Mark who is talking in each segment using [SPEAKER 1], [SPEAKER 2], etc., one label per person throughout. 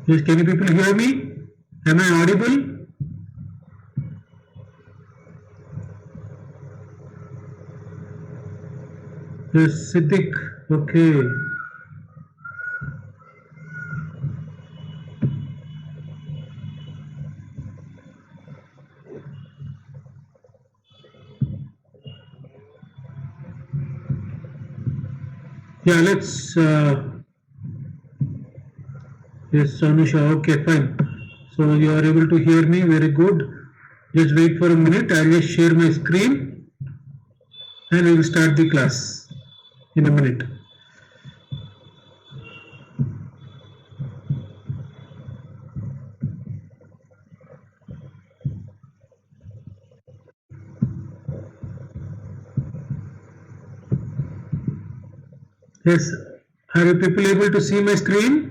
[SPEAKER 1] Yes, can you people hear me? Am I audible? Yes, Siddiq. Okay. Yeah, let's. Yes, Anusha. Okay, fine. So you are able to hear me. Very good. Just wait for a minute. I'll just share my screen and we will start the class in a minute. Yes, are you people able to see my screen?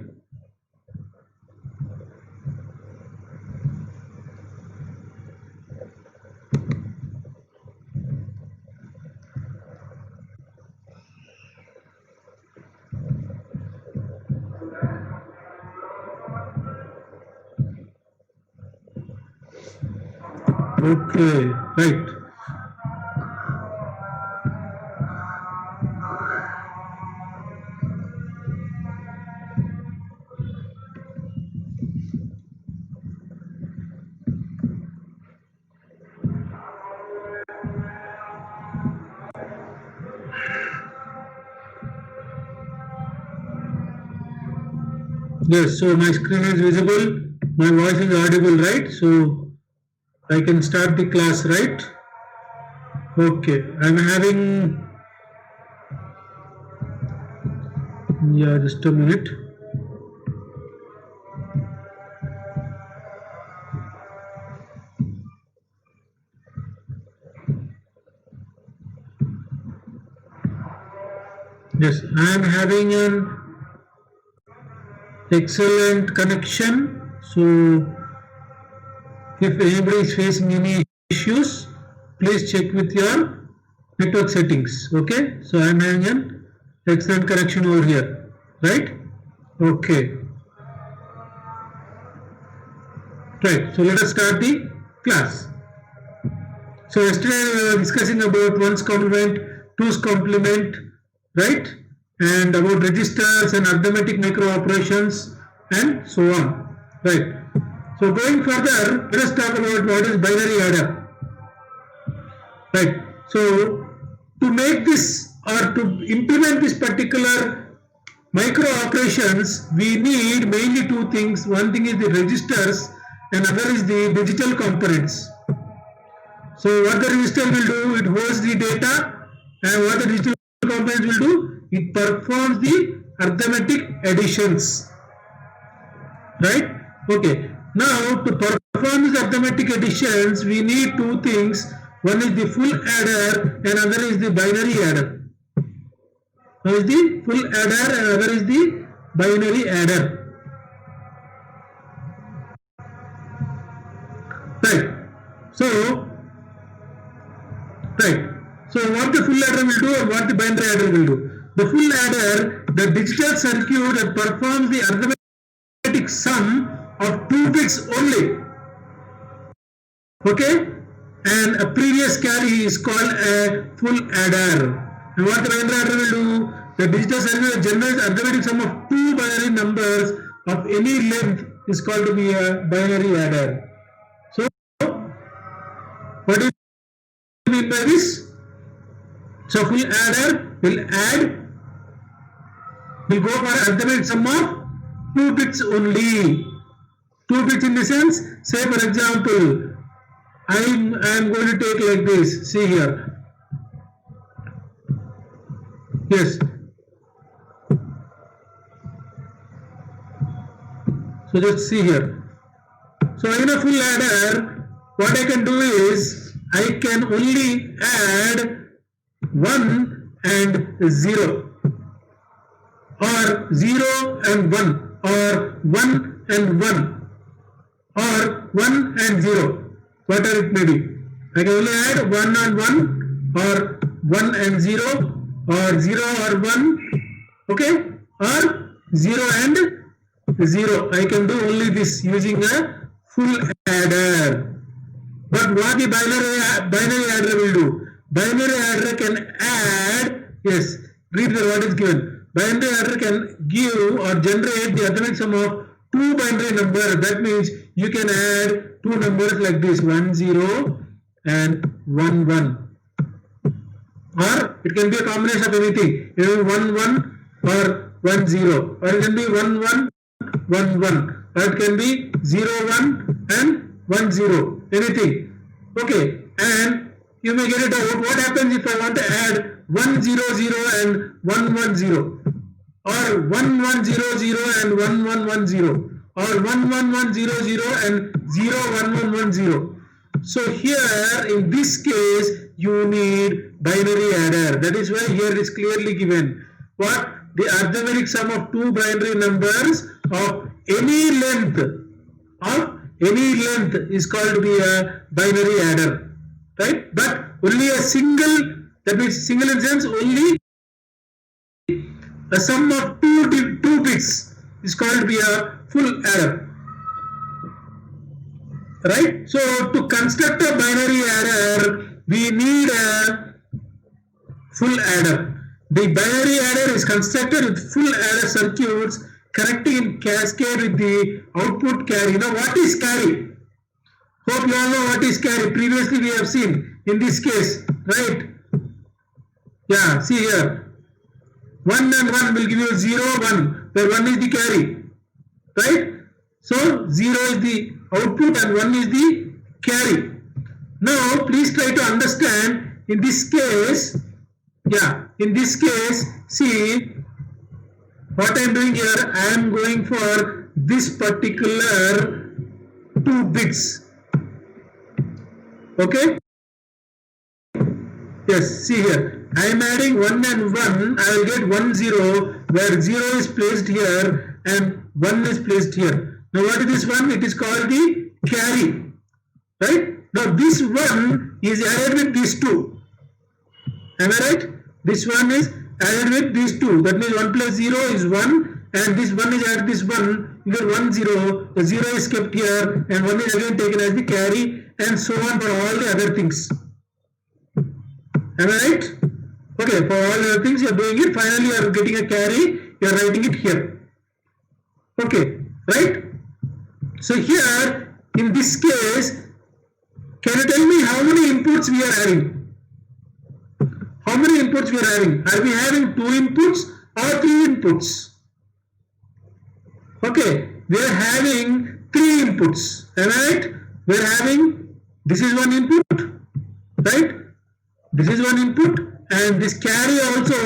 [SPEAKER 1] Okay, right. Yes, so my screen is visible, my voice is audible, right? So I can start the class, right? Okay, I'm having, yeah, just a minute. Yes, I am having an excellent connection. So if anybody is facing any issues, please check with your network settings. Okay, so I am having an excellent connection over here, right? Okay, right. So let us start the class. So yesterday we were discussing about one's complement, two's complement, right? And about registers and arithmetic micro operations and so on, right? So going further, let us talk about what is binary adder, right? So to make this or to implement this particular micro operations, we need mainly two things. One thing is the registers and other is the digital components. So what the register will do, it holds the data, and what the digital components will do, it performs the arithmetic additions, right? Okay. Now to perform these arithmetic additions, we need two things. One is the full adder and other is the binary adder. One is the full adder and other is the binary adder. Right. So right. So what the full adder will do and what the binary adder will do. The full adder, the digital circuit that performs the arithmetic sum of 2 bits only. Okay? And a previous carry is called a full adder. And what the binary adder will do, the digital circuit generates arithmetic sum of 2 binary numbers of any length is called to be a binary adder. So, what do you mean by this? So full adder will go for arithmetic sum of 2 bits only. 2 bits in the sense, say for example, I am going to take like this. See here. Yes. So just see here. So in a full adder, what I can do is I can only add 1 and 0, or 0 and 1, or 1 and 1, or 1 and 0, whatever it may be. I can only add 1 and 1, or 1 and 0, or 0 or 1, okay, or 0 and 0. I can do only this using a full adder. But what the binary adder will do? Binary adder can add, yes, read what is given. Binary adder can give or generate the arithmetic sum of two binary numbers. That means you can add two numbers like this, 1 0 and 1 1. Or it can be a combination of anything. It will be 1 1 or 1 0. Or it can be 1 1 1 1. Or it can be 0 1 and 1 0. Anything. Okay. And you may get it out. What happens if I want to add 1 0 0 and 1 1 0? Or 1 1 0 0 and 1 1 1 0? Or 1 1 1 0 0 and 0 1 1 1 0? So here in this case you need binary adder. That is why here it is clearly given. What? The arithmetic sum of two binary numbers of any length is called to be a binary adder. Right? But only a single, that means single in sense only a sum of two bits is called to be a full adder. Right? So to construct a binary adder, we need a full adder. The binary adder is constructed with full adder circuits connecting in cascade with the output carry. Now what is carry? Hope you all know what is carry. Previously we have seen in this case, right? Yeah, see here. 1 and 1 will give you 0, 1, where 1 is the carry. Right? So 0 is the output and 1 is the carry. Now please try to understand in this case, see what I am doing here. I am going for this particular 2 bits. Okay? Yes, see here. I am adding 1 and 1. I will get 1 0 where 0 is placed here and 1 is placed here. Now what is this one? It is called the carry. Right? Now this one is added with these two. Am I right? This one is added with these two. That means 1 plus 0 is 1 and this 1 is added this 1. You get 1 0. The 0 is kept here and 1 is again taken as the carry and so on for all the other things. Am I right? Okay, for all the other things you are doing it. Finally you are getting a carry. You are writing it here. Okay, right? So here in this case, can you tell me how many inputs we are having? How many inputs we are having? Are we having 2 inputs or 3 inputs? Okay, we are having 3 inputs. Am I right? We are having, this is one input, right? This is one input and this carry also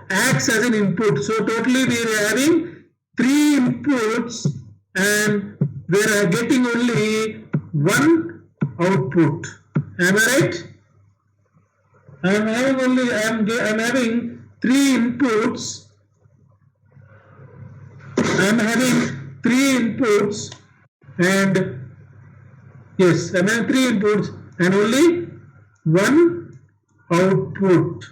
[SPEAKER 1] acts as an input. So totally we are having 3 inputs and we are getting only 1 output. Am I right? I am having 3 inputs. I am having 3 inputs and yes, I am having 3 inputs and only 1 output.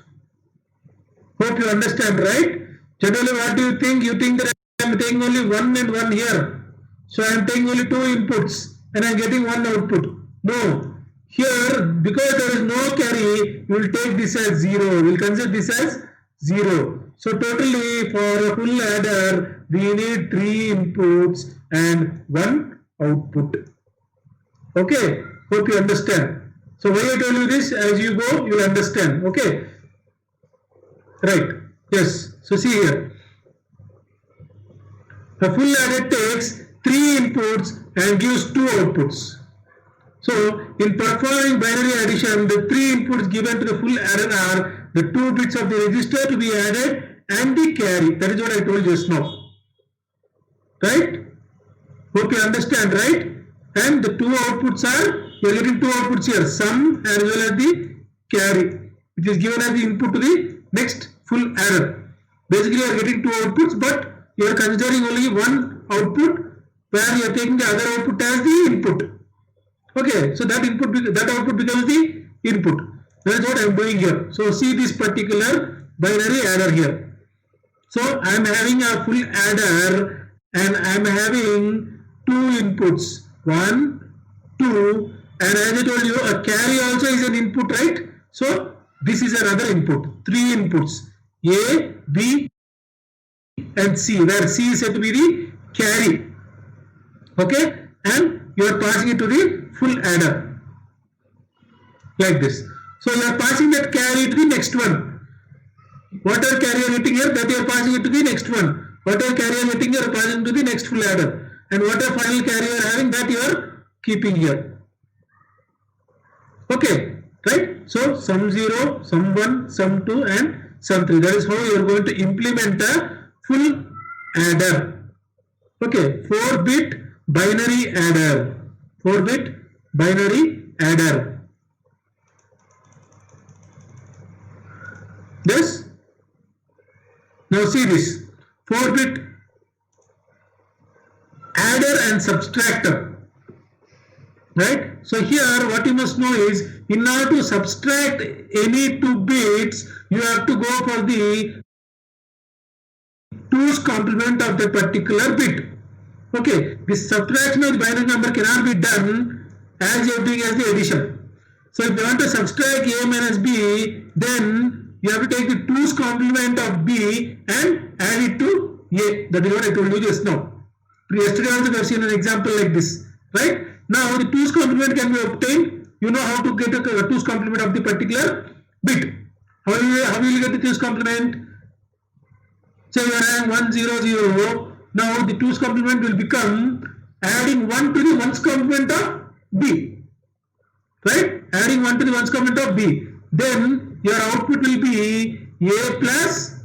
[SPEAKER 1] Hope you understand, right? Generally, what do you think? You think that I am taking only 1 and 1 here. So I am taking only 2 inputs and I am getting 1 output. No. Here, because there is no carry, you will take this as 0. We will consider this as 0. So totally for a full adder, we need 3 inputs and 1 output. Okay, hope you understand. So why I told you this, as you go, you will understand. Okay, right? Yes. So see here, a full adder takes 3 inputs and gives 2 outputs. So in performing binary addition, the 3 inputs given to the full adder are the 2 bits of the register to be added and the carry. That is what I told just now. Right? Hope you understand, right? And the 2 outputs are, you are getting 2 outputs here, sum as well as the carry, which is given as the input to the next full adder. Basically, you are getting 2 outputs, but you are considering only 1 output where you are taking the other output as the input. Okay, so that output becomes the input. That is what I am doing here. So see this particular binary adder here. So I am having a full adder and I am having two inputs, 1, 2, and as I told you, a carry also is an input, right? So this is another input, 3 inputs, A, B, and C, where C is said to be the carry. Okay, and you are passing it to the full adder like this. So you are passing that carry to the next one. Whatever carry you are getting here, that you are passing it to the next one. Whatever carry you are getting here, you are passing to the next full adder. And whatever final carry you are having, that you are keeping here. Okay, right? So sum 0, sum 1, sum 2, and sum 3. That is how you are going to implement a full adder. Okay, 4-bit binary adder. 4-bit binary adder. Yes? Now see this. 4-bit adder and subtractor. Right? So here what you must know is, in order to subtract any 2 bits, you have to go for the 2's complement of the particular bit. Okay, this subtraction of the binary number cannot be done as you are doing as the addition. So if you want to subtract A minus B, then you have to take the 2's complement of B and add it to A. That is what I told you just now. Yesterday also we have seen an example like this, right? Now the 2's complement can be obtained. You know how to get a 2's complement of the particular bit. How will you get the 2's complement? Say you are having 1, 0, 0. Now the 2's complement will become adding 1 to the 1's complement of B. Right? Adding 1 to the 1's complement of B. Then your output will be A plus,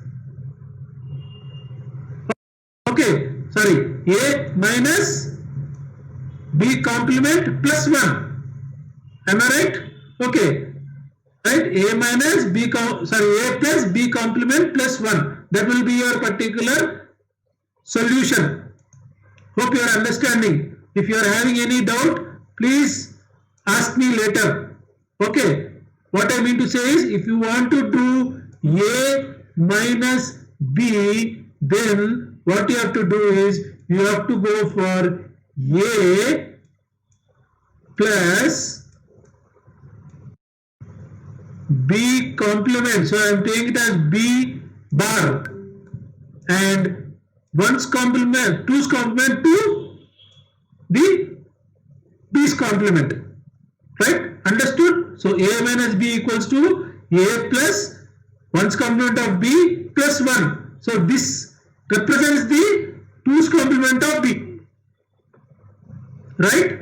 [SPEAKER 1] okay, sorry, A minus B complement plus 1. Am I right? Okay. Right? A minus B, A plus B complement plus 1. That will be your particular solution. Hope you are understanding. If you are having any doubt, please ask me later. Okay. What I mean to say is, if you want to do A minus B, then what you have to do is, you have to go for A plus B complement. So I am taking it as B bar, and 1's complement, 2's complement to the B's complement. Right? Understood? So A minus B equals to A plus 1's complement of B plus 1. So this represents the 2's complement of B. Right?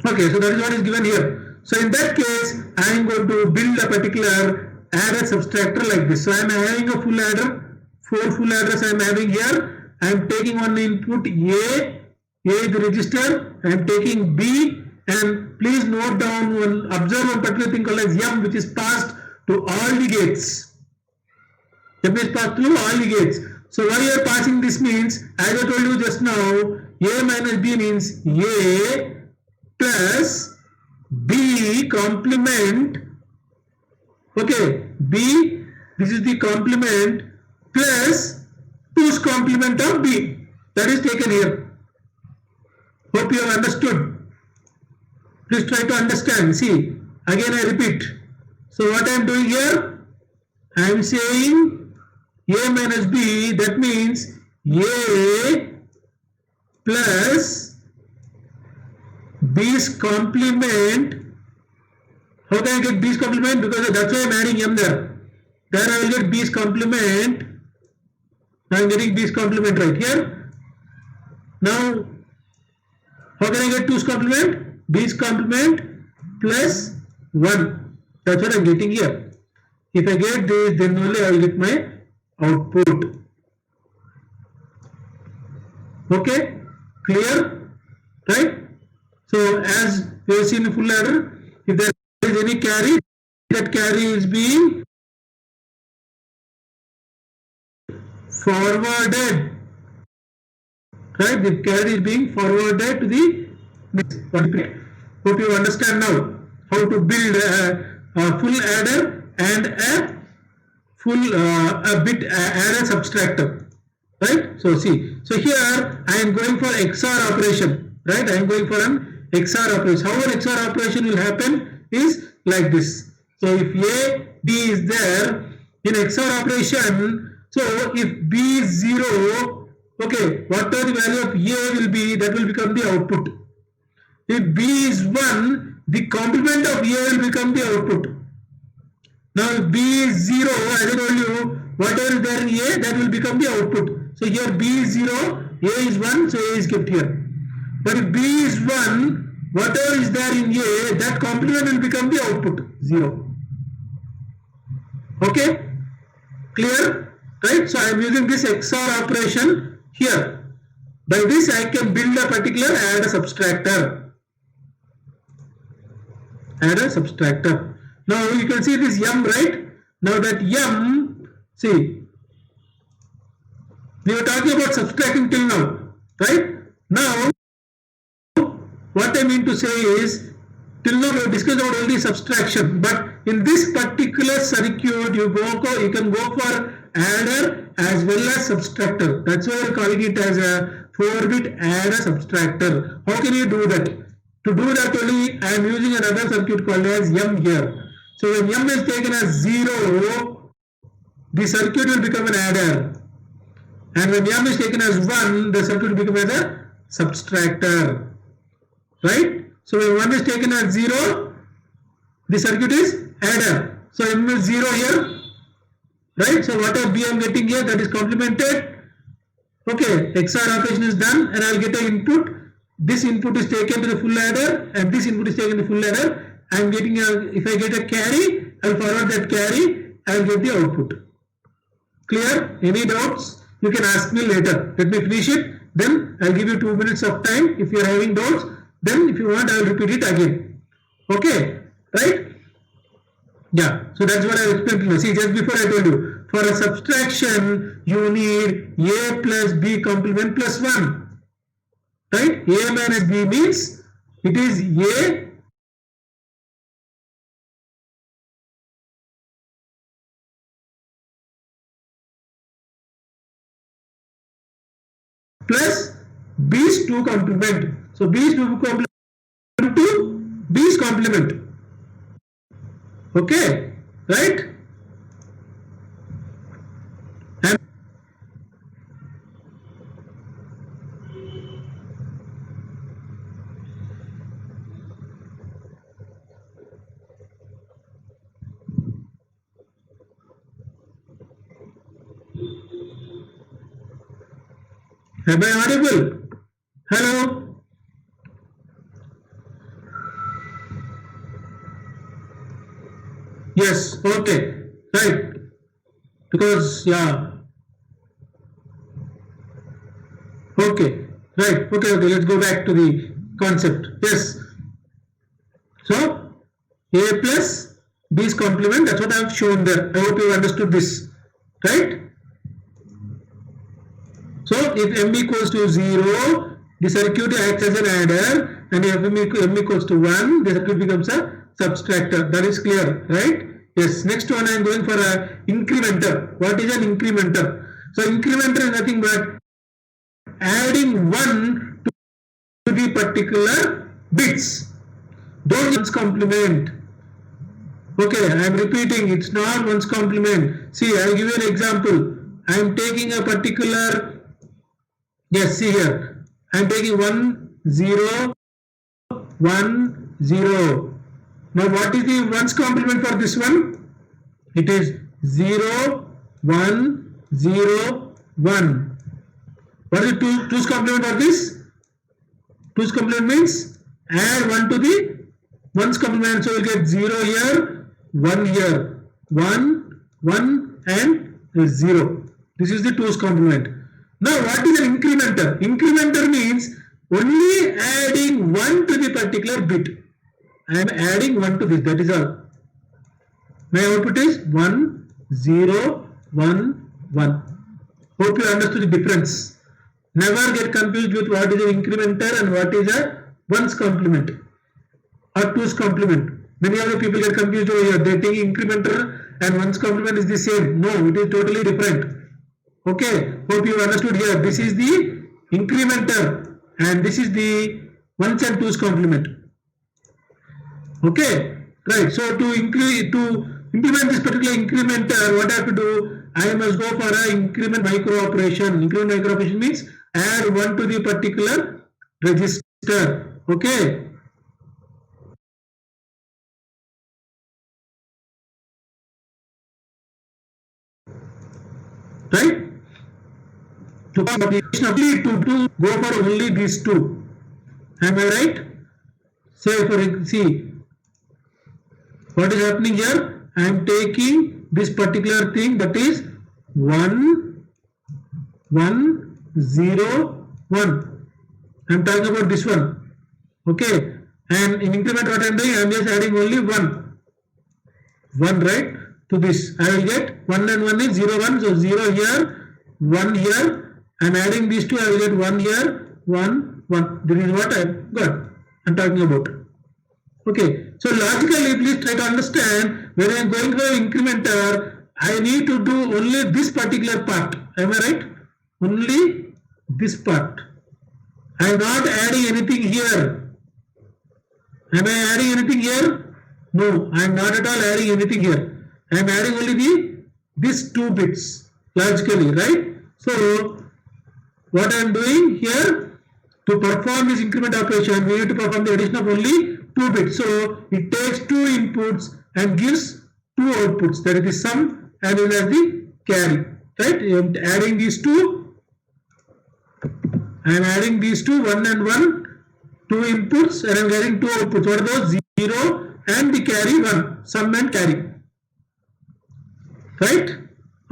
[SPEAKER 1] Okay, so that is what is given here. So in that case, I am going to build a particular adder subtractor like this. So I am having a full adder, 4 full adders I am having here. I am taking one input A is the register. I am taking B, and please note down observe one particular thing called as M, which is passed to all the gates. M is passed through all the gates. So why you are passing this means, as I told you just now, A minus B means A plus B complement. Okay, B, this is the complement plus 2's complement of B. That is taken here. Hope you have understood. Please try to understand. See, again I repeat. So what I am doing here, I am saying A minus B, that means A plus B's complement. How can I get B's complement? Because that's why I am adding M there. Then I will get B's complement. I am getting B's complement right here. Now, how can I get 2's complement? B's complement plus 1. That's what I am getting here. If I get this, then only I will get my output. Okay? Clear? Right? So, as we have seen in full adder, if there is any carry, that carry is being forwarded. Right? The carry is being forwarded to the next one. Hope you understand now how to build a full adder and a full bit adder subtractor. right? So see, so here I am going for XOR operation, right? I am going for an XOR operation. How an XOR operation will happen is like this. So if A, B is there in XOR operation, so if B is 0, okay, whatever the value of A will be, that will become the output. If B is 1, the complement of A will become the output. Now if B is 0, as I told you, whatever is there in A, that will become the output. So here B is 0, A is 1, so A is kept here. But if B is 1, whatever is there in A, that complement will become the output, 0. Okay? Clear? Right? So I am using this XOR operation here. By this I can build a particular adder subtractor. Adder subtractor. Now you can see this M, right? Now that M, see, we were talking about subtracting till now, right? Now, what I mean to say is, till now we have discussed about only subtraction, but in this particular circuit, you can go for adder as well as subtractor. That's why we are calling it as a 4-bit adder subtractor. How can you do that? To do that only, I am using another circuit called as M here. So when M is taken as 0, the circuit will become an adder. And when M is taken as 1, the circuit will become as a subtractor. Right? So when 1 is taken as 0, the circuit is adder. So M is 0 here. Right? So whatever B I am getting here, that is complemented. Okay, XOR operation is done and I will get an input. This input is taken to the full adder and this input is taken to the full adder. I am getting if I get a carry, I will forward that carry, I will get the output. Clear? Any doubts? You can ask me later. Let me finish it. Then I'll give you 2 minutes of time. If you are having doubts, then if you want, I will repeat it again. Okay? Right? Yeah. So that's what I explained to you. See, just before I told you, for a subtraction, you need A plus B complement plus 1. Right? A minus B means it is A plus B's 2 complement. So B's 2 complement to B's complement. Okay, right? And am I audible? Hello? Yes, okay, right. Because, yeah. Okay, right. Okay, let's go back to the concept. Yes. So, A plus B's complement, that's what I have shown there. I hope you understood this. Right? So if M equals to 0, the circuit acts as an adder, and if M equals to 1, the circuit becomes a subtractor. That is clear, right? Yes. Next one I am going for a incrementer. What is an incrementer? So incrementer is nothing but adding 1 to the particular bits. Don't one's complement. Okay, I am repeating, it's not one's complement. See, I will give you an example. I am taking a particular, yes, see here, I am taking 1, 0, 1, 0. Now what is the ones complement for this one? It is 0, 1, 0, 1. What is the two's complement of this? Two's complement means add 1 to the ones complement. So you get 0 here, 1 here, 1, 1 and 0. This is the two's complement. Now what is an incrementer? Incrementer means only adding 1 to the particular bit. I am adding 1 to this, that is all. My output is 1, 0, 1, 1. Hope you understood the difference. Never get confused with what is an incrementer and what is a ones complement or two's complement. Many of the people get confused over here. They think incrementer and ones complement is the same. No, it is totally different. Okay, hope you understood here. This is the incrementer and this is the ones and twos complement. Okay, right. So to implement this particular incrementer, what I have to do? I must go for an increment micro operation. Increment micro operation means add 1 to the particular register. Okay. Right? To go for only these two. Am I right? Say for see what is happening here. I am taking this particular thing, that is 1 1 0 1. I am talking about this one. Okay, and in increment what I am doing, I am just adding only 1 right to this. I will get 1 and 1 is 0 1, so 0 here, 1 here. I am adding these two, I will get 1 here, 1 1. This is what I am talking about. Okay, so logically please try to understand, when I am going for an incrementer, I need to do only this particular part. Am I right? Only this part. I am not adding anything here. Am I adding anything here? No, I am not at all adding anything here. I am adding only these 2 bits logically, right? So what I am doing here, to perform this increment operation, we need to perform the addition of only 2 bits. So it takes 2 inputs and gives 2 outputs. That is the sum and then as the carry. Right? I am adding these two. I am adding these two, 1 and 1, 2 inputs, and I am getting 2 outputs. What are those? 0 and the carry 1. Sum and carry. Right?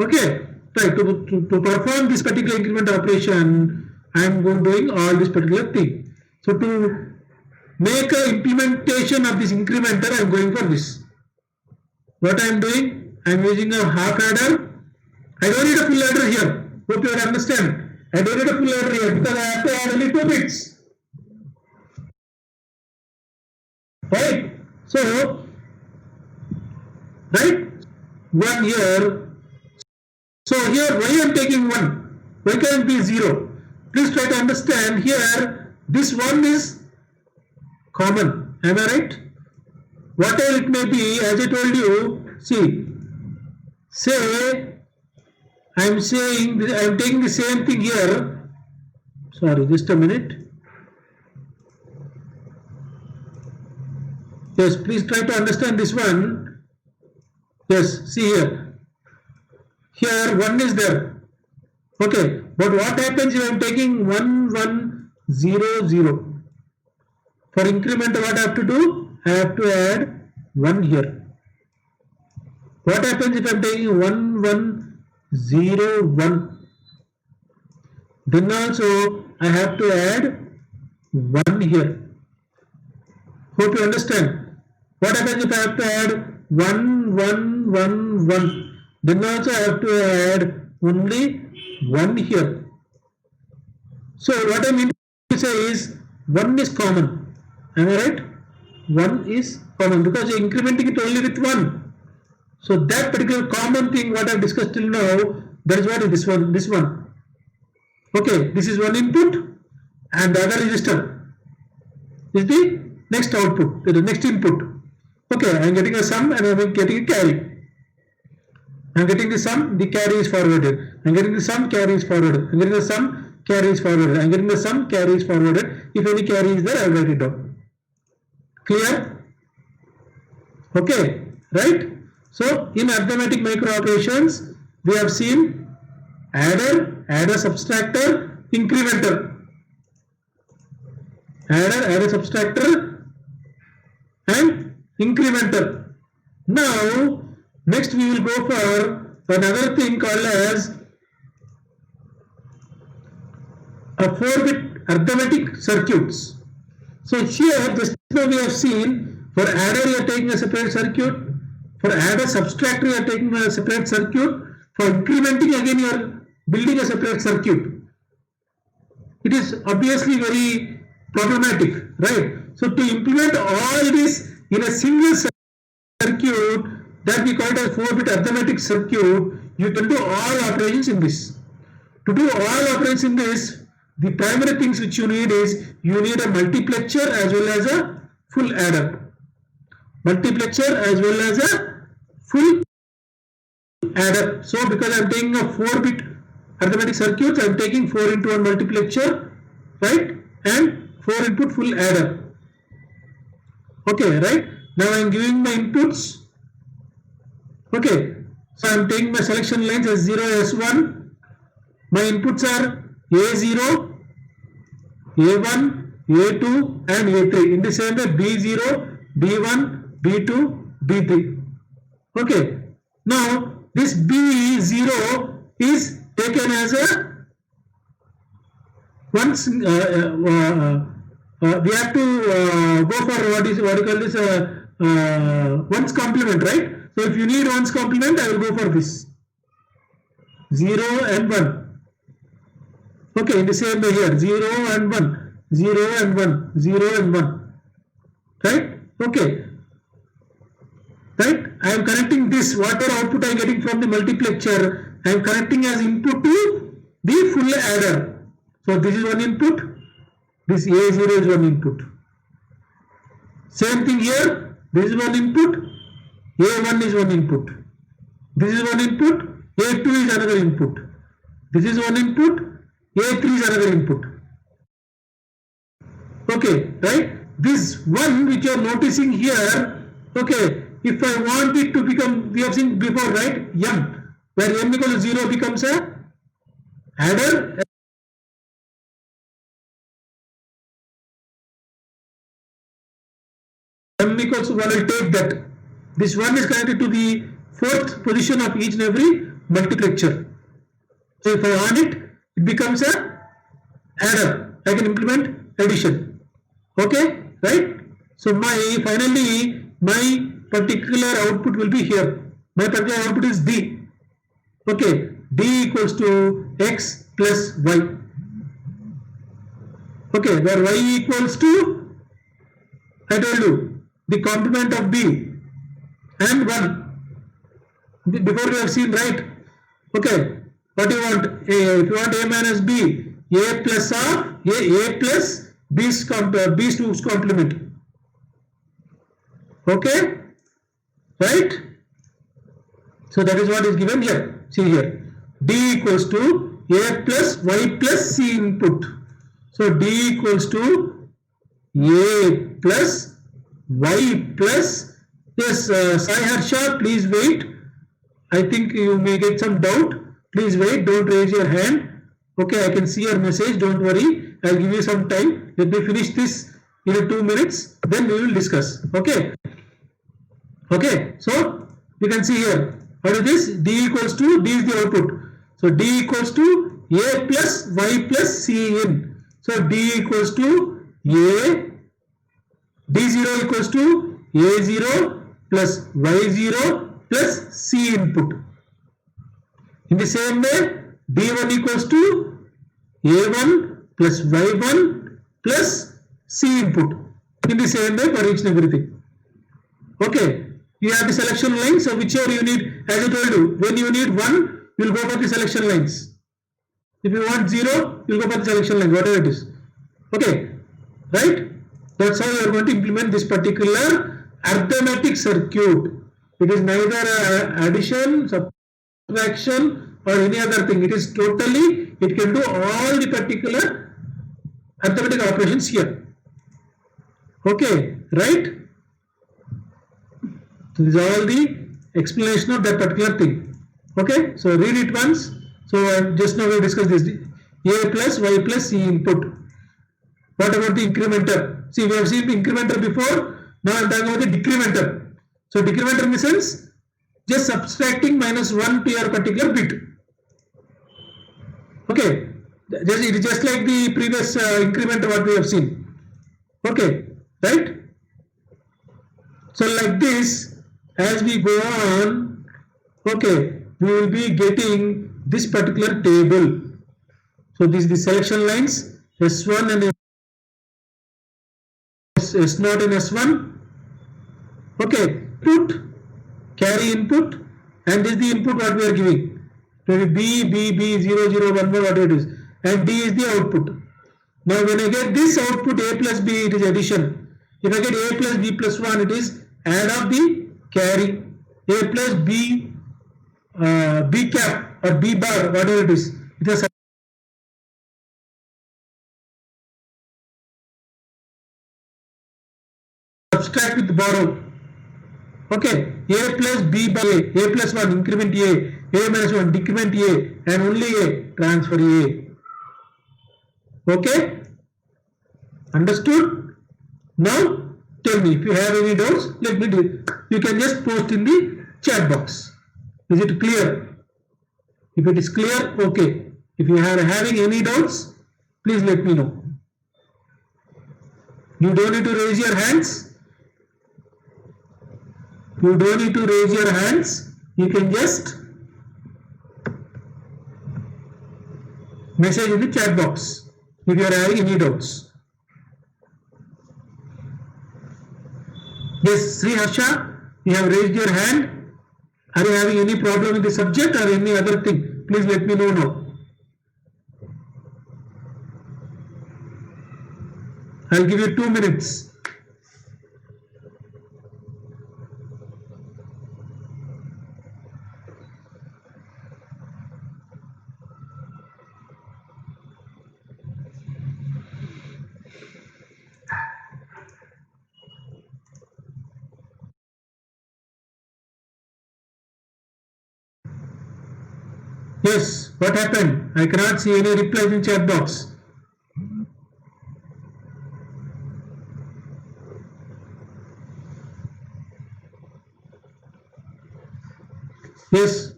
[SPEAKER 1] Okay. Right. To perform this particular increment operation, I am doing all this particular thing. So to make an implementation of this incrementer, I am going for this. What I am doing? I am using a half adder. I don't need a full adder here. Hope you understand. I don't need a full adder here because I have to add only 2 bits. Right? So, right? 1 here. So here, why I am taking 1? Why can't it be 0? Please try to understand here, this 1 is common. Am I right? Whatever it may be, as I told you, see, say, I am taking the same thing here. Sorry, just a minute. Yes, please try to understand this one. Yes, see here. Here 1 is there. Okay, but what happens if I am taking 1 1 0 0? For increment, what I have to do? I have to add 1 here. What happens if I am taking 1 1 0 1? Then also I have to add 1 here. Hope you understand. What happens if I have to add 1 1 1 1? Then also I have to add only 1 here. So what I mean to say is 1 is common. Am I right? 1 is common because you are incrementing it only with 1. So that particular common thing what I have discussed till now, that is what is this one. Okay, this is one input and the other register is the next output, the next input. Okay, I am getting a sum and I am getting a carry. I am getting the sum, the carry is forwarded. I am getting the sum, carry is forwarded. I am getting the sum, carry is forwarded. I am getting the sum, carry is forwarded. If any carry is there, I will write it down. Clear? Okay, right? So in arithmetic micro operations, we have seen adder, subtractor, incrementer. Adder, subtractor, and incrementer. Now, next we will go for another thing called as a 4-bit arithmetic circuits. So here, just now we have seen for adder you are taking a separate circuit, for adder subtractor you are taking a separate circuit, for incrementing again you are building a separate circuit. It is obviously very problematic, right? So to implement all this in a single circuit that we call it as 4-bit arithmetic circuit, you can do all operations in this. To do all operations in this, the primary things which you need is you need a multiplexer as well as a full adder. Multiplexer as well as a full adder. So because I am taking a 4-bit arithmetic circuit, I am taking 4 into 1 multiplexer, right, and 4 input full adder. Okay, right. Now I am giving my inputs. Okay, so I am taking my selection lines as 0, S1. My inputs are A0, A1, A2 and A3. In the same way B0, B1, B2, B3. Okay, now this B0 is taken as a once we have to go for what you call this one's complement, right? So if you need one's complement, I will go for this 0 and 1. Okay, in the same way here 0 and 1, 0 and 1, 0 and 1, right? Okay, right? I am connecting this, whatever output I am getting from the multiplexer, I am connecting as input to the full adder. So this is one input, this A0 is one input. Same thing here, this is one input, A1 is one input. This is one input, A2 is another input. This is one input, A3 is another input. Okay, right? This one which you are noticing here, okay, if I want it to become, we have seen before, right, M, where M equals to 0 becomes a adder. M equals to 1, I will take that. This 1 is connected to the 4th position of each and every multiplexer. So if I want it, it becomes a adder. I can implement addition. Okay, right? So finally my particular output will be here. My particular output is D. Okay, D equals to X plus Y. Okay, where Y equals to, I told you, the complement of B and 1. Before we have seen, right? Okay, what do you want? If you want A minus B, A plus of A plus B's complement. Okay, right? So that is what is given here. See here, D equals to A plus Y plus C input. So D equals to A plus Y plus, yes, Sai Harsha, please wait. I think you may get some doubt. Please wait, don't raise your hand. Okay, I can see your message, don't worry. I'll give you some time. Let me finish this in 2 minutes, then we will discuss. Okay. Okay, so you can see here, what is this? D equals to, D is the output. So D equals to A plus Y plus C in. So D equals to A, D0 equals to A0 plus Y0 plus C input. In the same way, D1 equals to A1 plus Y1 plus C input. In the same way for each and everything. Okay, you have the selection lines, so whichever you need, as I told you, when you need 1, you will go for the selection lines. If you want 0, you will go for the selection line, whatever it is. Okay, right? That's how you are going to implement this particular arithmetic circuit. It is neither addition, subtraction or any other thing. It is totally, it can do all the particular arithmetic operations here. Okay, right? So this is all the explanation of that particular thing. Okay, so read it once. So just now we discussed this. A plus Y plus C input. What about the incrementer? See, we have seen the incrementer before. Now I am talking about the decrementer. So decrementer in the sense, just subtracting -1 to your particular bit. Okay, it is just like the previous incrementer what we have seen. Okay, right? So like this, as we go on, okay, we will be getting this particular table. So this is the selection lines, S1 and S0 and S1. Okay, input, carry input, and this is the input what we are giving. So B 0 0 1 whatever it is, and D is the output. Now when I get this output A plus B, it is addition. If I get A plus B plus 1, it is add of the carry. A plus B, B cap or B bar, whatever it is, it is subtract with borrow. Okay, A plus B by A plus 1 increment A minus 1 decrement A, and only A transfer A. Okay, understood? Now tell me if you have any doubts. Let me do it. You can just post in the chat box. Is it clear? If it is clear, okay. If you are having any doubts, please let me know. You don't need to raise your hands. You don't need to raise your hands. You can just message in the chat box if you are having any doubts. Yes, Sri Harsha, you have raised your hand. Are you having any problem with the subject or any other thing? Please let me know now. I'll give you 2 minutes. Yes, what happened? I cannot see any replies in chat box. Yes,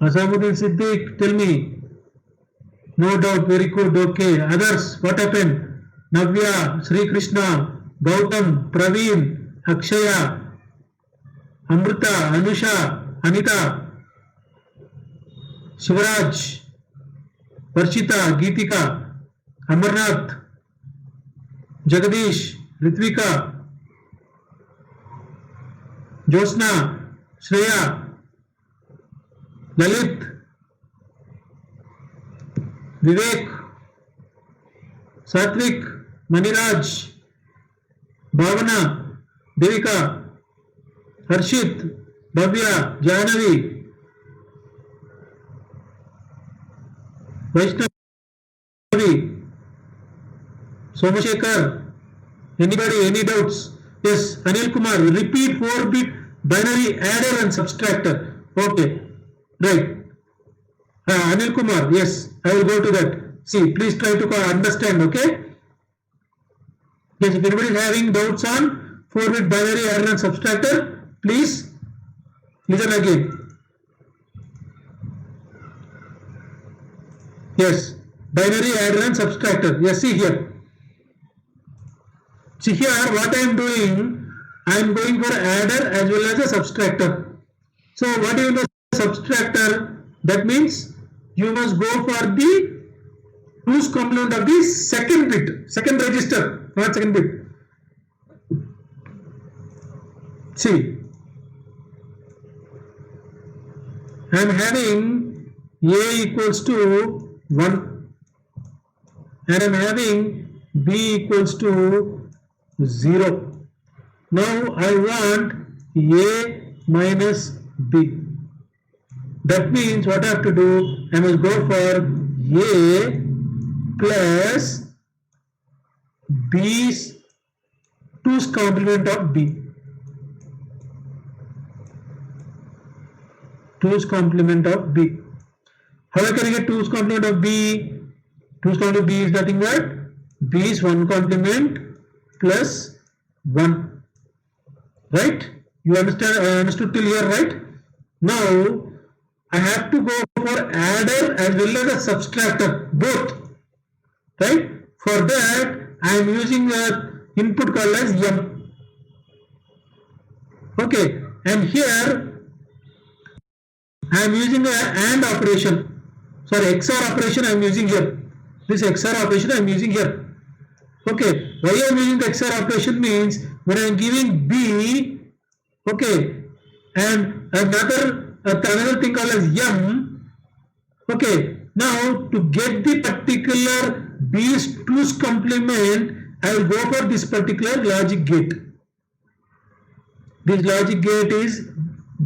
[SPEAKER 1] Asamuddin Siddiq, tell me. No doubt, very good, okay. Others, what happened? Navya, Sri Krishna, Gautam, Praveen, Akshaya, Amrita, Anusha, Anita, Shivraj, Varshita, Geetika, Amarnath, Jagadish, Ritvika, Josna, Shreya, Lalit, Vivek, Satvik, Maniraj, Bhavana, Devika, Harshit, Bhavya, Jahnavi, Vaishnavi, Somashekar. Anybody, any doubts? Yes, Anil Kumar, repeat 4-bit binary adder and subtractor. Okay, right. Anil Kumar, yes, I will go to that. See, please try to understand, okay? Yes, if anybody is having doubts on 4-bit binary adder and subtractor, please listen again. Yes, binary adder and subtractor. Yes, see here. See here what I am doing, I am going for adder as well as a subtractor. So what do you know subtractor? That means you must go for the 2's complement of the second bit, second register, not second bit. See, I am having A equals to 1 and I am having B equals to 0. Now I want A minus B. That means what I have to do, I must go for A plus B's 2's complement of B. 2's complement of B. How can I get 2's complement of B? 2's complement of B is nothing but B is 1 complement plus 1. Right? You understand? I understood till here, right? Now I have to go for adder as well as a subtractor, both. Right? For that I am using an input called as M. Okay, and here I am using a AND operation. Sorry, XOR operation I am using here. This XOR operation I am using here. Okay, why I am using the XOR operation means when I am giving B, okay, and another another thing called as m. Okay, now to get the particular B's 2's complement, I will go for this particular logic gate. This logic gate is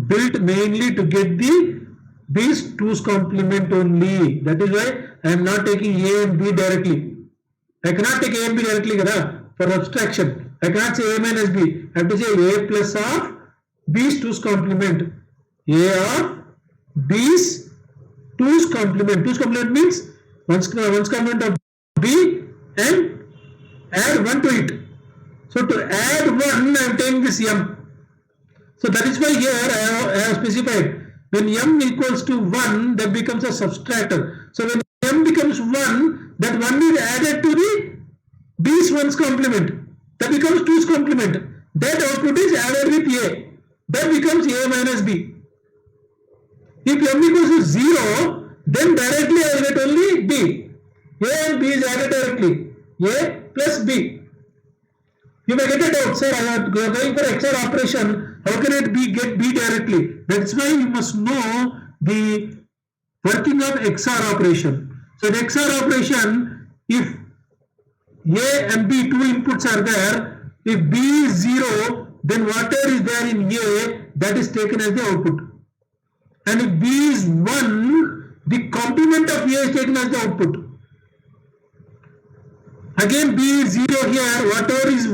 [SPEAKER 1] built mainly to get the B's 2's complement only. That is why I am not taking A and B directly. I cannot take A and B directly for abstraction. I cannot say A minus B. I have to say A plus of B's 2's complement. A of B's 2's complement. 2's complement means one's complement of B and add 1 to it. So to add 1, I am taking this m. So that is why here I have specified when m equals to 1, that becomes a subtractor. So when m becomes 1, that 1 is added to the B's 1's complement. That becomes 2's complement. That output is added with A. That becomes A minus B. If m equals to 0, then directly I will get only B. A and B is added directly. A plus B. You may get a doubt, sir, I am going for XOR operation. How can it get B directly? That's why you must know the working of XOR operation. So the XOR operation, if A and B, 2 inputs are there, if B is 0, then whatever is there in A, that is taken as the output. And if B is 1, the complement of A is taken as the output. Again B is 0 here, whatever is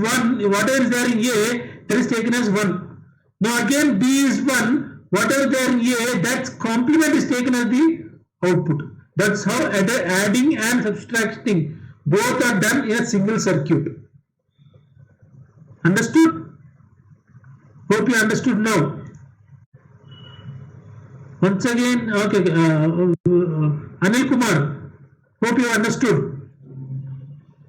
[SPEAKER 1] there in A, that is taken as 1. Now again B is 1, whatever there in A, that complement is taken as the output. That's how adding and subtracting both are done in a single circuit. Understood? Hope you understood now. Once again, okay, Anil Kumar, hope you understood.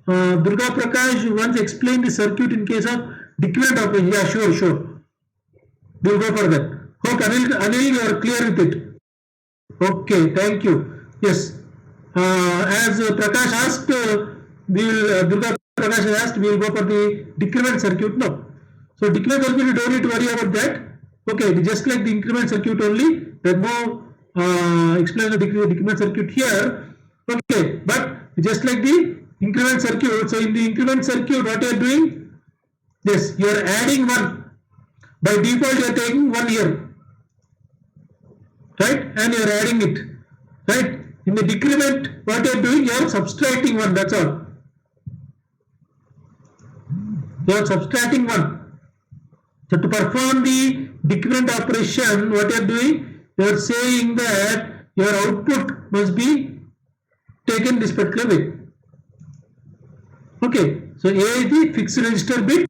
[SPEAKER 1] Durga Prakash once explained the circuit in case of decrement operation. Yeah, sure. We'll go for that. Hope Anil, you are clear with it. Okay, thank you. Yes. As Prakash asked, Durga Prakash has asked, we will go for the decrement circuit now. So decrement circuit, you don't need to worry about that. Okay, just like the increment circuit only. There's no explain the decrement circuit here. Okay, but just like the increment circuit. So in the increment circuit, what you are doing? Yes, you are adding 1. By default, you are taking 1 here, right? And you are adding it, right? In the decrement, what you are doing? You are subtracting 1. That's all. You are subtracting 1. So to perform the decrement operation, what you are doing? You are saying that your output must be taken this particular way. Okay, so A is the fixed register bit,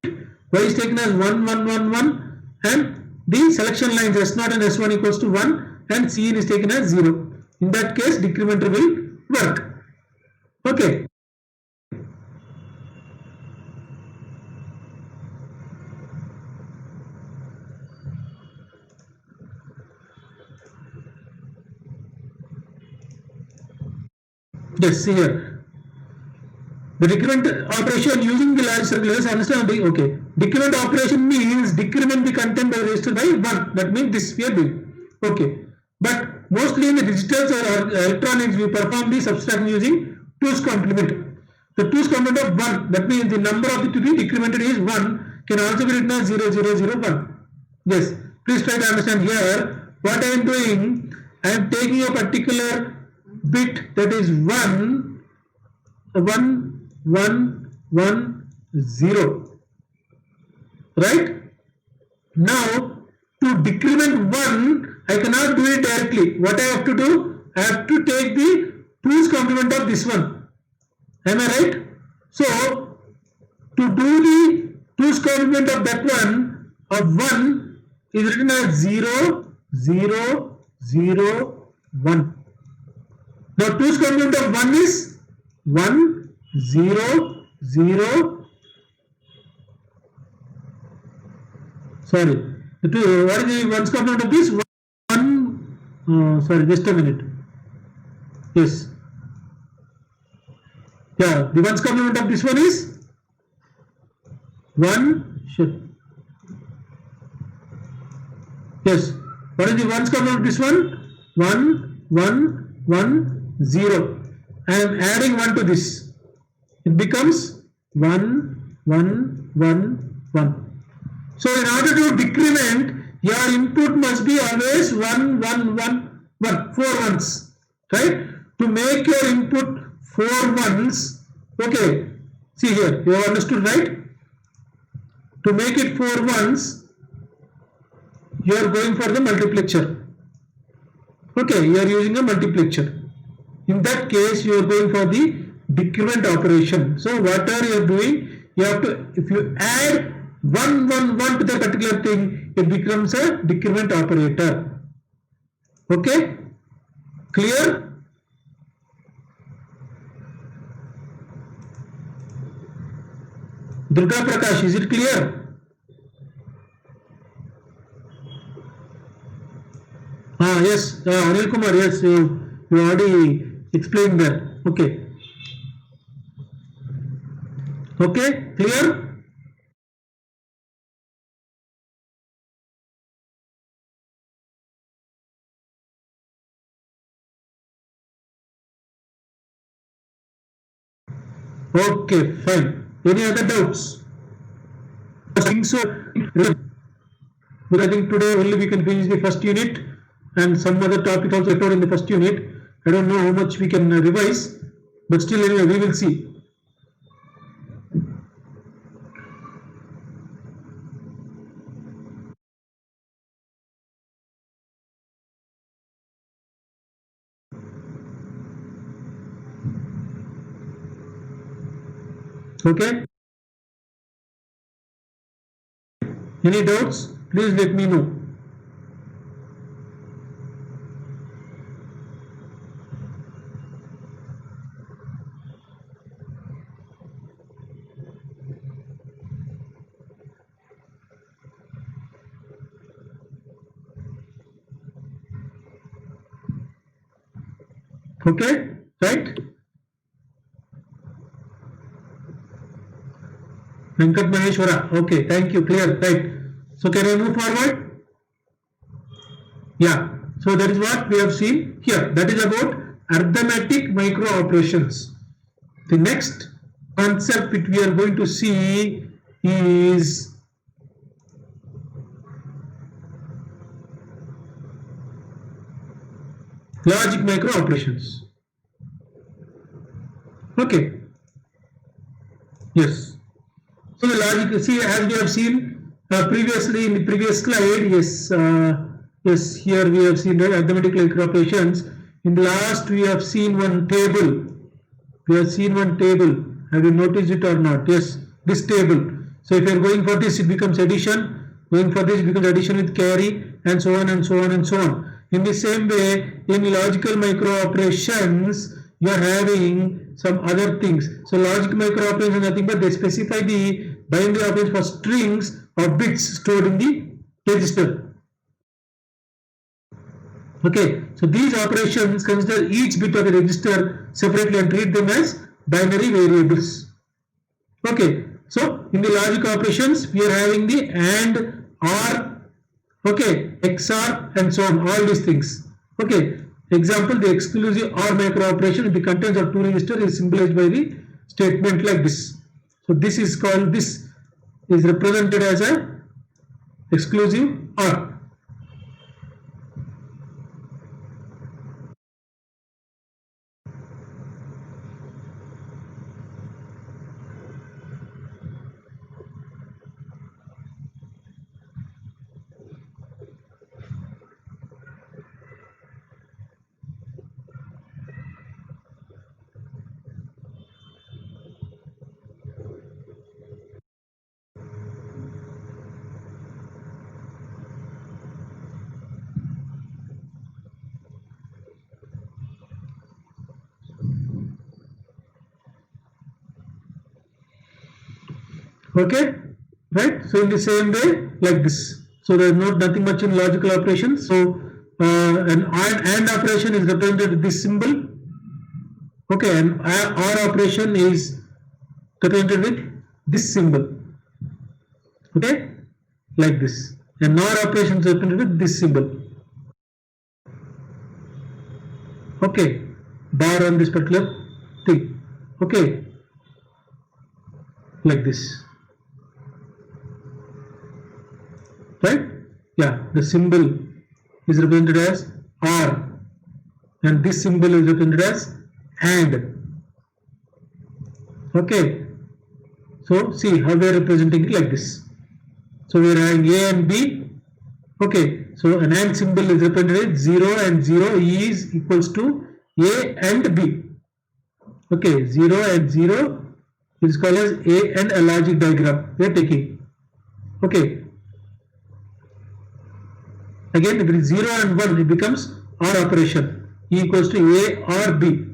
[SPEAKER 1] Y is taken as 1, 1, 1, 1, and the selection lines S0 and S1 equals to 1, and Cin is taken as 0. In that case, decrementer will work. Okay. Yes, see here. The decrement operation using the large circle, let us understand. Okay, decrement operation means decrement the content by register by 1. That means this we are doing. Okay, but mostly in the digitals or electronics, we perform the subtraction using 2's complement. The 2's complement of 1. That means the number of the to be decremented is 1. Can also be written as 0, 0, 0, 1. Yes, please try to understand here. What I am doing, I am taking a particular bit that is 1, 1, 1, 0, right? Now to decrement 1, I cannot do it directly. What I have to do? I have to take the 2's complement of this one. Am I right? So to do the 2's complement of that one of 1 is written as 0, 0, 0, 1. Now 2's complement of 1 is 1, 0, 0. Sorry. What is the 1's complement of this? 1. Sorry, just a minute. Yes. Yeah, the 1's complement of this one is 1. Yes. What is the ones complement of this one? 1, 1, 1, 0. I am adding 1 to this. It becomes 1, 1, 1, 1. So in order to decrement, your input must be always 1, 1, 1, 1, 4 ones, right? To make your input 4 ones, okay, see here, you have understood, right? To make it 4 ones, you are going for the multiplexer. Okay, you are using a multiplexer. In that case, you are going for the decrement operation. So whatever you are doing, you have to, if you add 1, 1, 1 to the particular thing, it becomes a decrement operator. Okay? Clear? Durga Prakash, is it clear? Yes, Anil Kumar, yes, you already explained that. Okay. Okay, clear? Okay, fine. Any other doubts? I think so. But I think today only we can finish the first unit and some other topic also covered in the first unit. I don't know how much we can revise, but still anyway we will see. Okay? Any doubts? Please let me know. Okay? Right? Venkat Maheshwara. Okay, thank you. Clear. Right. So can I move forward? Yeah. So that is what we have seen here. That is about arithmetic micro operations. The next concept which we are going to see is logic micro operations. Okay. Yes. So the logic, see, as we have seen previously in the previous slide, yes, yes, here we have seen the arithmetic micro operations. In the last, we have seen one table. We have seen one table. Have you noticed it or not? Yes, this table. So if you are going for this, it becomes addition. Going for this, it becomes addition with carry, and so on and so on and so on. In the same way, in logical micro operations, you are having some other things. So logic micro operations are nothing but they specify the binary operations for strings or bits stored in the register. Okay, so these operations consider each bit of the register separately and treat them as binary variables. Okay, so in the logic operations, we are having the AND, OR, okay, XOR and so on, all these things. Okay, example, the exclusive OR micro operation with the contents of two registers is symbolized by the statement like this. So this is called, this is represented as a exclusive OR. Okay, right? So in the same way, like this. So there is nothing much in logical operations. So an AND operation is represented with this symbol. Okay, and OR operation is represented with this symbol. Okay, like this. And NOR operation is represented with this symbol. Okay, bar on this particular thing. Okay, like this, right? Yeah, the symbol is represented as R, and this symbol is represented as AND. Okay, so see how we are representing it like this. So we are having A and B. Okay, so an AND symbol is represented as 0 and 0 is equals to A and B. Okay, 0 and 0 is called as A and a logic diagram we are taking. Okay, again if it is 0 and 1, it becomes OR operation, E equals to A or B.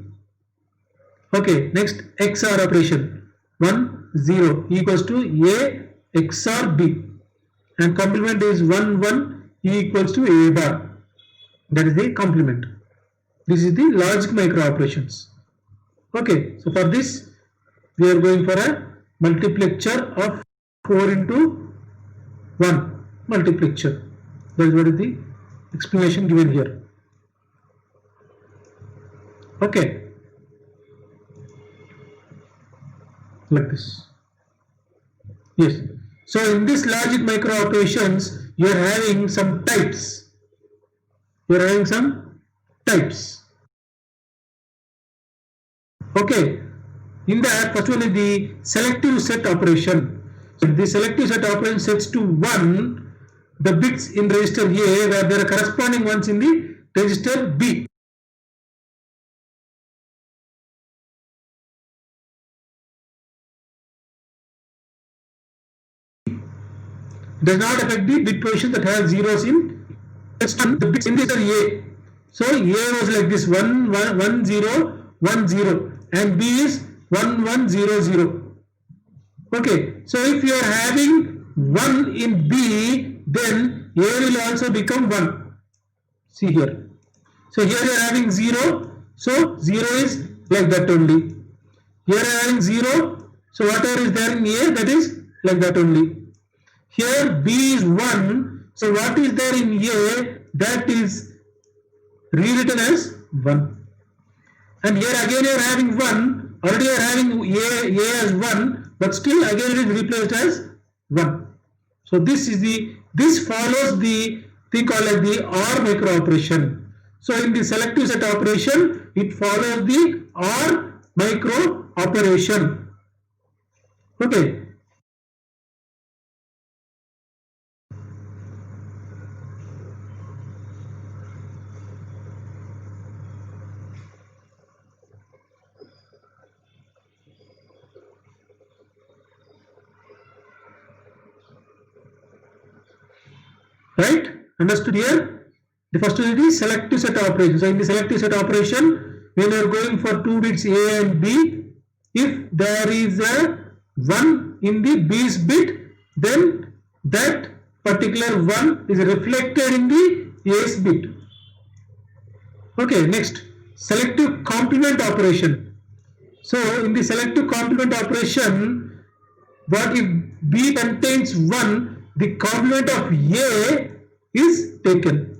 [SPEAKER 1] Okay, next XOR operation, 1 0 equals to A XOR B, and complement is 1 1 E equals to A bar. That is the complement. This is the logic micro operations. Okay, so for this we are going for a multiplexer of 4 into 1 multiplexer. That is what is the explanation given here. Okay, like this. Yes. So in this logic micro operations, you are having some types. You are having some types. Okay. In that, first one is the selective set operation. So the selective set operation sets to 1 the bits in register A where there are corresponding ones in the register B. Does not affect the bit position that has zeros in the bits in register A. So A was like this 1 1 1 0 1 0 and B is 1 1 0 0. Okay, so if you are having 1 in B, then A will also become 1. See here. So here you are having 0, so 0 is like that only. Here you are having 0, so whatever is there in A, that is like that only. Here B is 1, so what is there in A, that is rewritten as 1. And here again you are having 1, already you are having A as 1, but still again it is replaced as 1. So this follows the thing called like the OR micro operation. So in the selective set operation, it follows the OR micro operation. Okay. Right? Understood here? The first is the selective set operation. So in the selective set operation, when you are going for 2 bits A and B, if there is a 1 in the B's bit, then that particular 1 is reflected in the A's bit. Okay, next, selective complement operation. So in the selective complement operation, what if B contains 1, the complement of A is taken.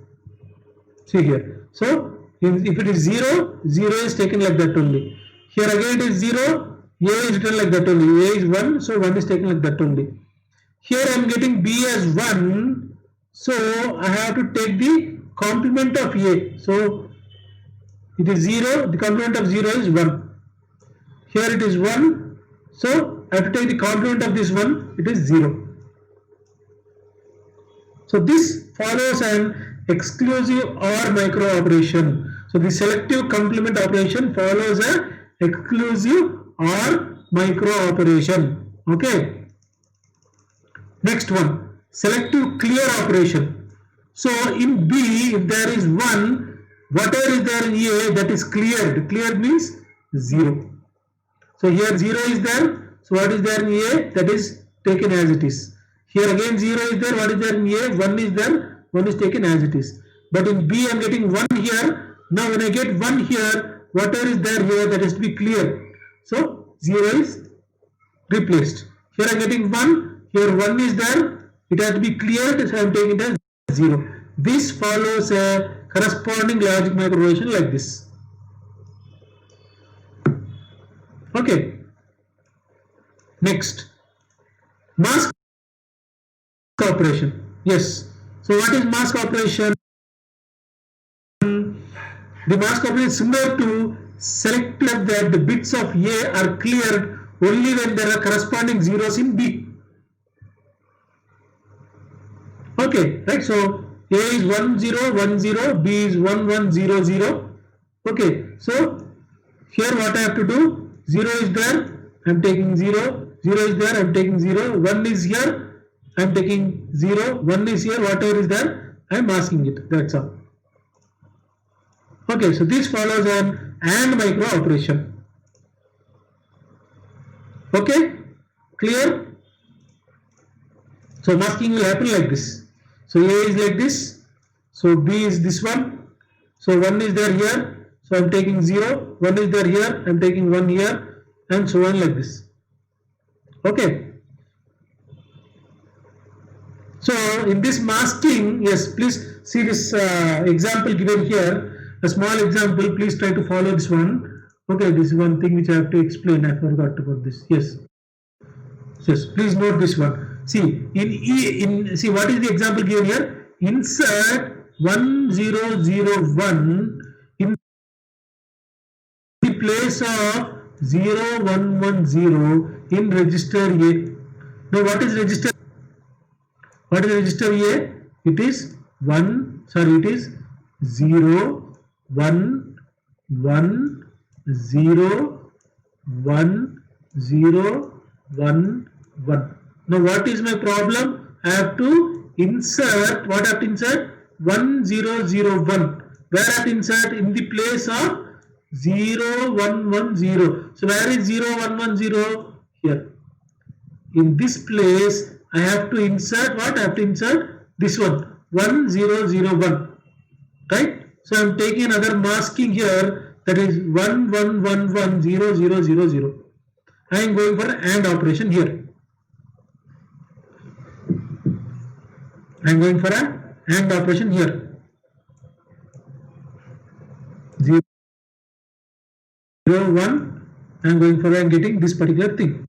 [SPEAKER 1] See here. So if it is 0, 0 is taken like that only. Here again it is 0, A is written like that only. A is 1, so 1 is taken like that only. Here I am getting B as 1, so I have to take the complement of A. So it is 0, the complement of 0 is 1. Here it is 1, so I have to take the complement of this 1, it is 0. So this follows an exclusive OR micro operation. So the selective complement operation follows an exclusive OR micro operation. Okay. Next one, selective clear operation. So in B, if there is 1, whatever is there in A, that is cleared. Cleared means 0. So here 0 is there. So what is there in A? That is taken as it is. Here again 0 is there, what is there in A? 1 is there, 1 is taken as it is. But in B I am getting 1 here. Now when I get 1 here, whatever is there here, that has to be cleared. So 0 is replaced. Here I am getting 1, here 1 is there, it has to be cleared, so I am taking it as 0. This follows a corresponding logic micro operation like this. Okay. Next, mask operation. Yes. So what is mask operation? The mask operation is similar to selected that the bits of A are cleared only when there are corresponding zeros in B. Okay, right? So A is 1 0 1 0, B is 1 1 0 0. Okay, so here what I have to do? 0 is there, I am taking 0, 0 is there, I am taking 0, 1 is here, I am taking 0, 1 is here, whatever is there, I am masking it. That's all. Okay, so this follows an AND micro operation. Okay, clear? So masking will happen like this. So A is like this, so B is this one, so 1 is there here, so I am taking 0, 1 is there here, I am taking 1 here, and so on like this. Okay. So in this masking, yes, please see this example given here. A small example, please try to follow this one. Okay, this is one thing which I have to explain. I forgot about this. Yes. Yes, please note this one. See, see what is the example given here? Insert 1001 in the place of 0110 in register A. Now what is register? What is register A? It is 0 1 1 0 1 0 1 1. Now what is my problem? I have to insert, what I have to insert? 1001. Where I have to insert? In the place of 0110. So where is 0110? Here. In this place I have to insert what? I have to insert this one, 1001. Right? So I am taking another masking here, that is 11110000. I am going for an AND operation here. I am going for an AND operation here. 0 1. I am going for, I am getting this particular thing.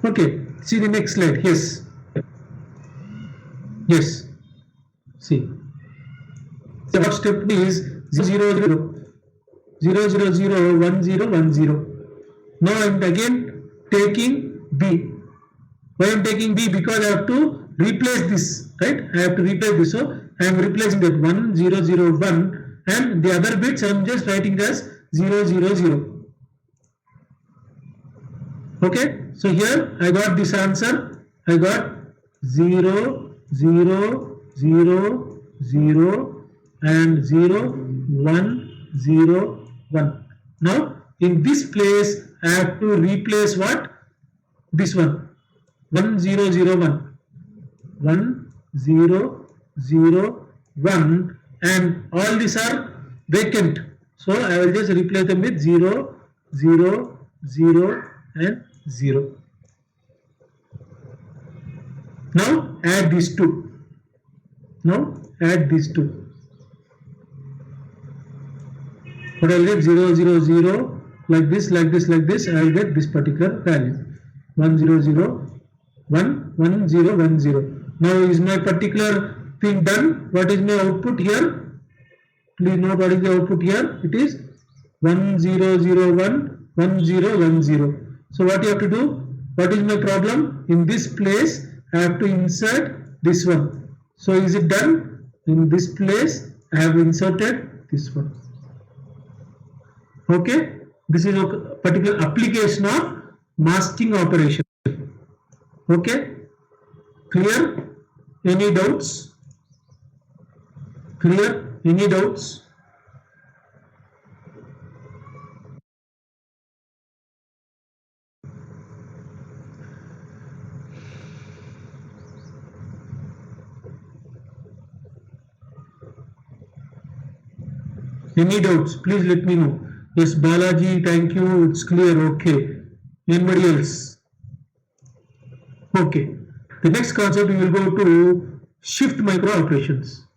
[SPEAKER 1] Okay, see the next slide. Yes. Yes. See. The first step is 0 0 0 0 0 1 0 1 0. Now I am again taking B. Why I am taking B? Because I have to replace this, right? I have to replace this. So I am replacing that 1 0 0 1, and the other bits I am just writing as 0 0 0. Okay, so here I got this answer. I got 0 0 0 0 and 0 1 0 1. Now in this place I have to replace what? This one, 1 0 0 1 1 0 0 1, and all these are vacant, so I will just replace them with 0 0 0 and 0. Now add these two. Now add these two. What I will get? 0 0 0, like this, like this, like this. I will get this particular value, 1 0 0 1 1 0 1 0. Now is my particular thing done? What is my output here? Please note what is the output here. It is 1 0 0 1 1 0 1 0. So what you have to do? What is my problem? In this place I have to insert this one. So is it done? In this place I have inserted this one. Okay, this is a particular application of masking operation. Okay, clear? Any doubts? Clear? Any doubts? Any doubts? Please let me know. Yes, Balaji, thank you. It's clear. Okay. Anybody else? Okay. The next concept we will go to shift micro operations.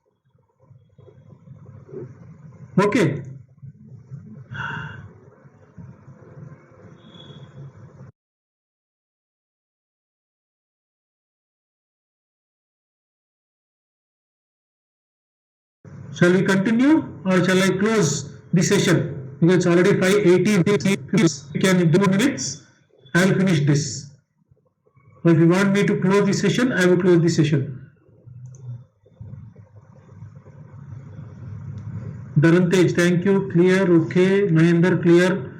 [SPEAKER 1] Okay. Shall we continue or shall I close the session? Because it's already 5:18. We can do minutes. I will finish this. Or if you want me to close the session, I will close the session. Dharantej, thank you. Clear. Okay. Mahinder, clear.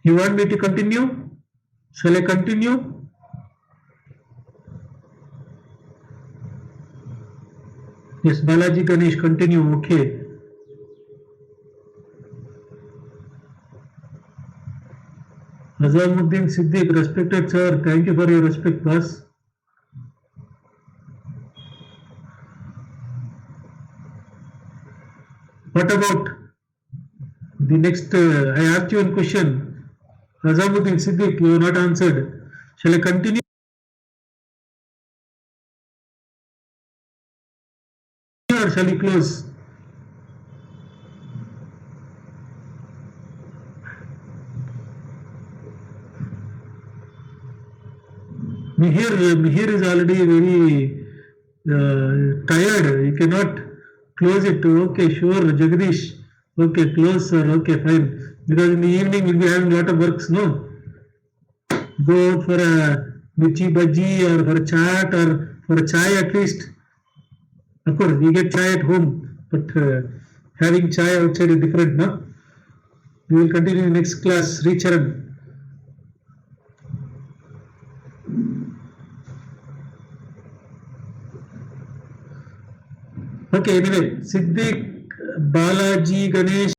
[SPEAKER 1] You want me to continue? Shall I continue? Yes, Balaji Ganesh, continue. Okay. Azamuddin Siddiq, respected sir, thank you for your respect, boss. What about the next? I asked you one question. Azamuddin Siddiq, you have not answered. Shall I continue or shall we close? Mihir is already very tired. You cannot close it. Okay, sure, Jagdish. Okay, close, sir. Okay, fine. Because in the evening we'll be having a lot of works, no? Go out for a michi bhaji or for a chat or for a chai at least. Of course, we get chai at home, but having chai outside is different, no? We will continue in the next class. Richaran. Okay, anyway, Siddiq, Balaji, Ganesh.